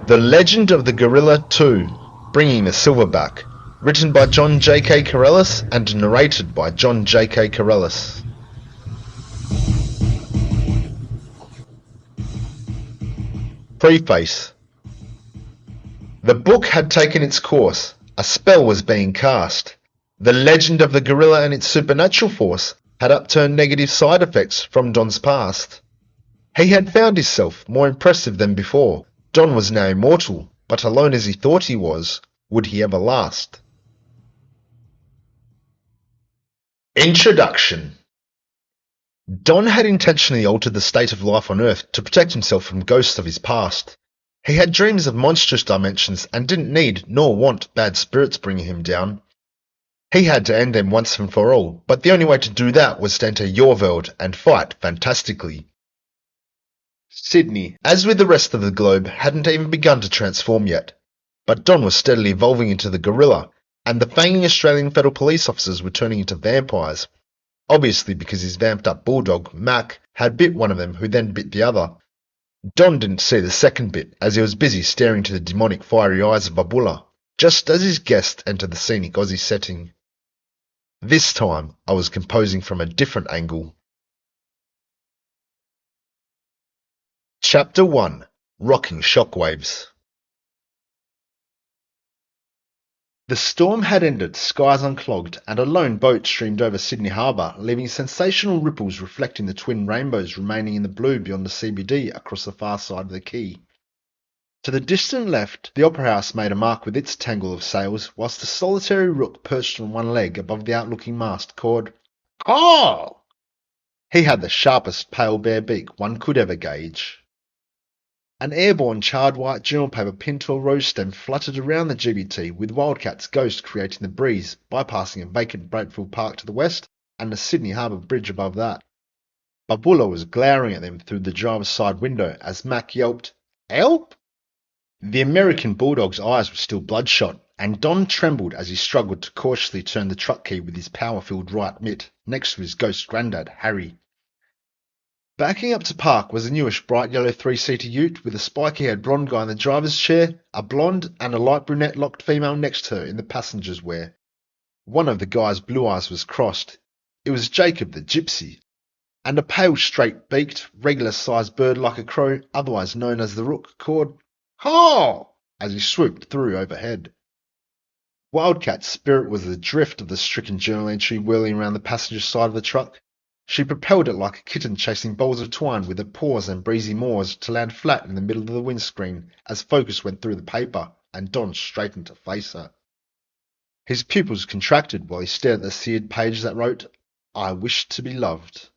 The Legend of the Gorilla 2, Bringing the Silverback, written by John JK Karelis and narrated by John JK Karelis. Preface. The book had taken its course. A spell was being cast. The legend of the gorilla and its supernatural force had upturned negative side effects from Don's past. He had found himself more impressive than before. Don was now immortal, but alone as he thought he was, would he ever last? Introduction. Don had intentionally altered the state of life on Earth to protect himself from ghosts of his past. He had dreams of monstrous dimensions and didn't need nor want bad spirits bringing him down. He had to end them once and for all, but the only way to do that was to enter your world and fight fantastically. Sydney, as with the rest of the globe, hadn't even begun to transform yet, but Don was steadily evolving into the gorilla, and the fanging Australian federal police officers were turning into vampires, obviously because his vamped up bulldog, Mac, had bit one of them who then bit the other. Don didn't see the second bit, as he was busy staring into the demonic fiery eyes of Abula, just as his guest entered the scenic Aussie setting. This time, I was composing from a different angle. Chapter 1. Rocking Shockwaves. The storm had ended, skies unclogged, and a lone boat streamed over Sydney Harbour, leaving sensational ripples reflecting the twin rainbows remaining in the blue beyond the CBD across the far side of the quay. To the distant left, the Opera House made a mark with its tangle of sails, whilst a solitary rook perched on one leg above the outlooking mast cawed, "Caw!" He had the sharpest pale bare beak one could ever gauge. An airborne charred white journal paper pinned to a rose stem fluttered around the GBT, with Wildcat's ghost creating the breeze, bypassing a vacant Brakefield Park to the west and the Sydney Harbour Bridge above that. Babula was glowering at them through the driver's side window as Mac yelped, "Help!" The American bulldog's eyes were still bloodshot, and Don trembled as he struggled to cautiously turn the truck key with his power-filled right mitt, next to his ghost granddad, Harry. Backing up to park was a newish bright yellow three-seater ute with a spiky-haired blonde guy in the driver's chair, a blonde and a light brunette-locked female next to her in the passenger's wear. One of the guy's blue eyes was crossed. It was Jacob the gypsy, and a pale, straight-beaked, regular-sized bird like a crow, otherwise known as the rook, cawed, "Haw!" as he swooped through overhead. Wildcat's spirit was the drift of the stricken journal entry whirling around the passenger side of the truck. She propelled it like a kitten chasing balls of twine with her paws and breezy maws to land flat in the middle of the windscreen as focus went through the paper and Don straightened to face her. His pupils contracted while he stared at the seared page that wrote, "I wish to be loved."